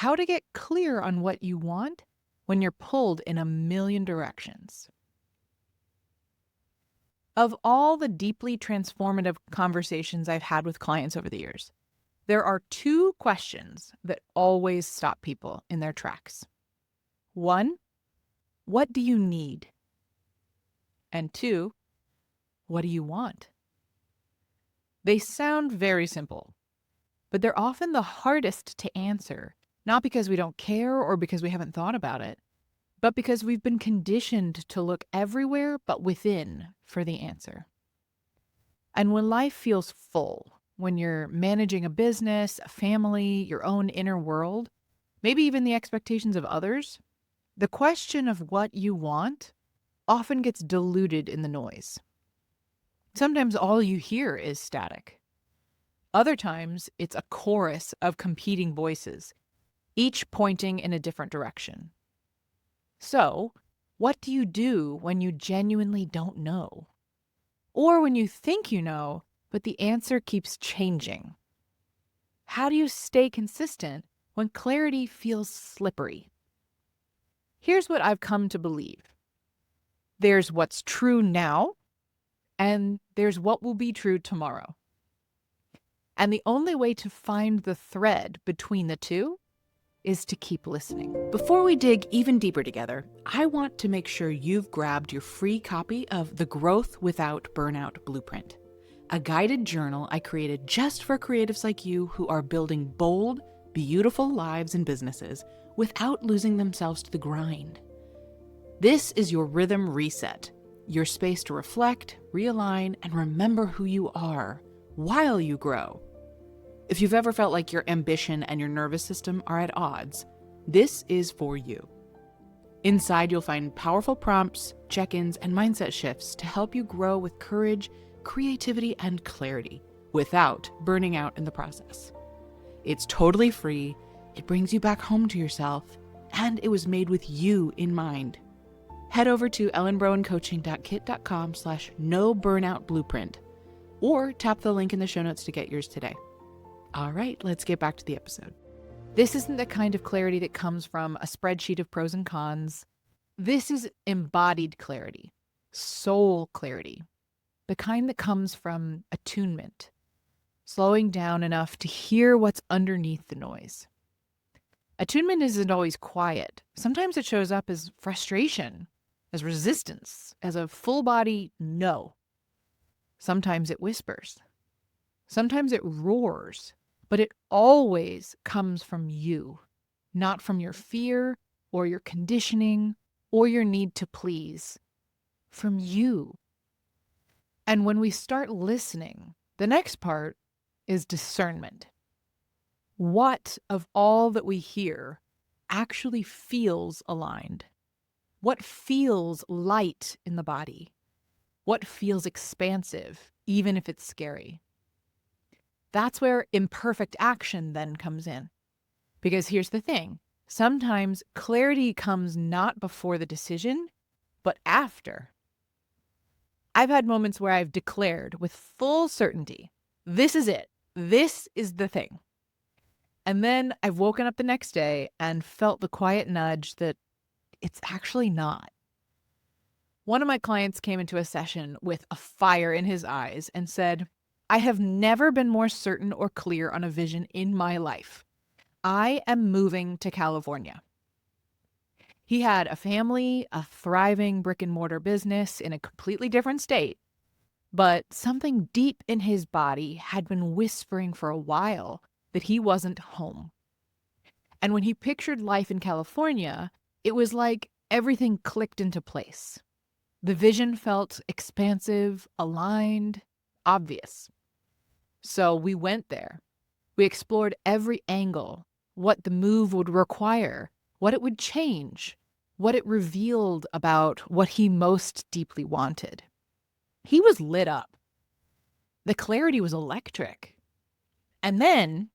how to get clear on what you want when you're pulled in a million directions. Of all the deeply transformative conversations I've had with clients over the years, there are two questions that always stop people in their tracks. One, what do you need? And two, what do you want? They sound very simple, but they're often the hardest to answer, not because we don't care or because we haven't thought about it, but because we've been conditioned to look everywhere but within for the answer. And when life feels full, when you're managing a business, a family, your own inner world, maybe even the expectations of others, the question of what you want often gets diluted in the noise. Sometimes all you hear is static. Other times, it's a chorus of competing voices, each pointing in a different direction. So, what do you do when you genuinely don't know? Or when you think you know, but the answer keeps changing? How do you stay consistent when clarity feels slippery? Here's what I've come to believe. There's what's true now, and there's what will be true tomorrow. And the only way to find the thread between the two is to keep listening. Before we dig even deeper together, I want to make sure you've grabbed your free copy of The Growth Without Burnout Blueprint, a guided journal I created just for creatives like you who are building bold, beautiful lives and businesses without losing themselves to the grind. This is your rhythm reset, your space to reflect, realign, and remember who you are while you grow. If you've ever felt like your ambition and your nervous system are at odds, this is for you. Inside, you'll find powerful prompts, check-ins, and mindset shifts to help you grow with courage, creativity, and clarity without burning out in the process. It's totally free, it brings you back home to yourself, and it was made with you in mind. Head over to ellenbroencoaching.kit.com/no-burnout-blueprint or tap the link in the show notes to get yours today. All right, let's get back to the episode. This isn't the kind of clarity that comes from a spreadsheet of pros and cons. This is embodied clarity, soul clarity, the kind that comes from attunement, slowing down enough to hear what's underneath the noise. Attunement isn't always quiet. Sometimes it shows up as frustration, as resistance, as a full body no. Sometimes it whispers. Sometimes it roars. But it always comes from you, not from your fear or your conditioning or your need to please. From you. And when we start listening, the next part is discernment. What of all that we hear actually feels aligned? What feels light in the body? What feels expansive, even if it's scary? That's where imperfect action then comes in. Because here's the thing. Sometimes clarity comes not before the decision, but after. I've had moments where I've declared with full certainty, this is it. This is the thing. And then I've woken up the next day and felt the quiet nudge that it's actually not. One of my clients came into a session with a fire in his eyes and said, I have never been more certain or clear on a vision in my life. I am moving to California. He had a family, a thriving brick and mortar business in a completely different state, but something deep in his body had been whispering for a while that he wasn't home. And when he pictured life in California, it was like everything clicked into place. The vision felt expansive, aligned, obvious. So we went there. We explored every angle, what the move would require, what it would change, what it revealed about what he most deeply wanted. He was lit up. The clarity was electric. And then,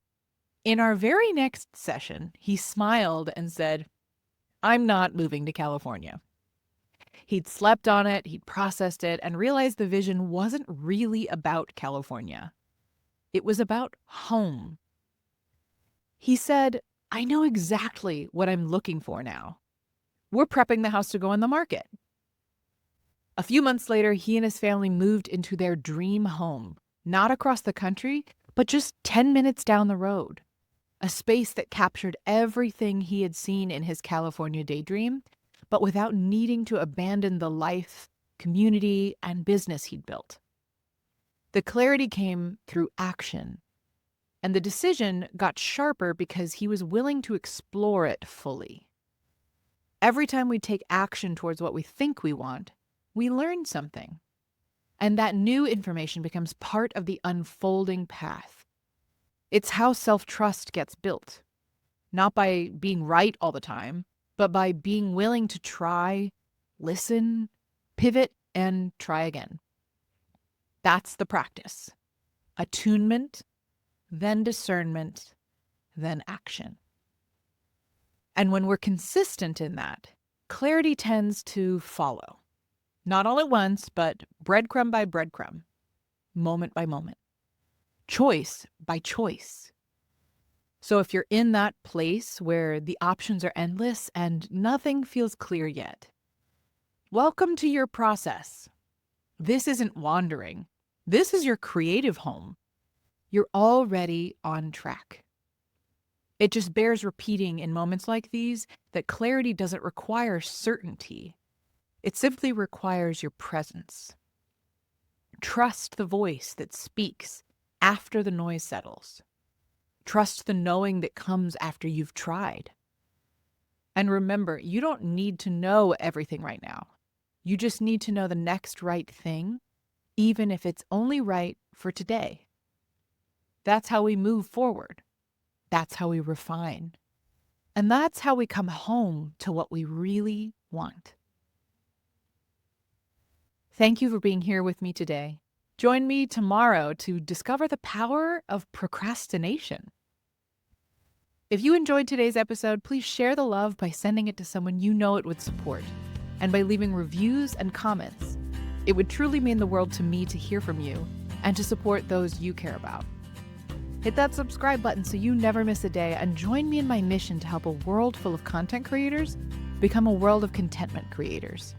in our very next session, he smiled and said, I'm not moving to California. He'd slept on it, he'd processed it, and realized the vision wasn't really about California. It was about home. He said, I know exactly what I'm looking for now. We're prepping the house to go on the market. A few months later, he and his family moved into their dream home, not across the country, but just 10 minutes down the road. A space that captured everything he had seen in his California daydream, but without needing to abandon the life, community, and business he'd built. The clarity came through action, and the decision got sharper because he was willing to explore it fully. Every time we take action towards what we think we want, we learn something. And that new information becomes part of the unfolding path. It's how self-trust gets built, not by being right all the time, but by being willing to try, listen, pivot, and try again. That's the practice. Attunement, then discernment, then action. And when we're consistent in that, clarity tends to follow. Not all at once, but breadcrumb by breadcrumb, moment by moment, choice by choice. So if you're in that place where the options are endless and nothing feels clear yet, welcome to your process. This isn't wandering. This is your creative home. You're already on track. It just bears repeating in moments like these that clarity doesn't require certainty. It simply requires your presence. Trust the voice that speaks after the noise settles. Trust the knowing that comes after you've tried. And remember, you don't need to know everything right now. You just need to know the next right thing, even if it's only right for today. That's how we move forward. That's how we refine. And that's how we come home to what we really want. Thank you for being here with me today. Join me tomorrow to discover the power of procrastination. If you enjoyed today's episode, please share the love by sending it to someone you know it would support, and by leaving reviews and comments. It would truly mean the world to me to hear from you and to support those you care about. Hit that subscribe button so you never miss a day, and join me in my mission to help a world full of content creators become a world of contentment creators.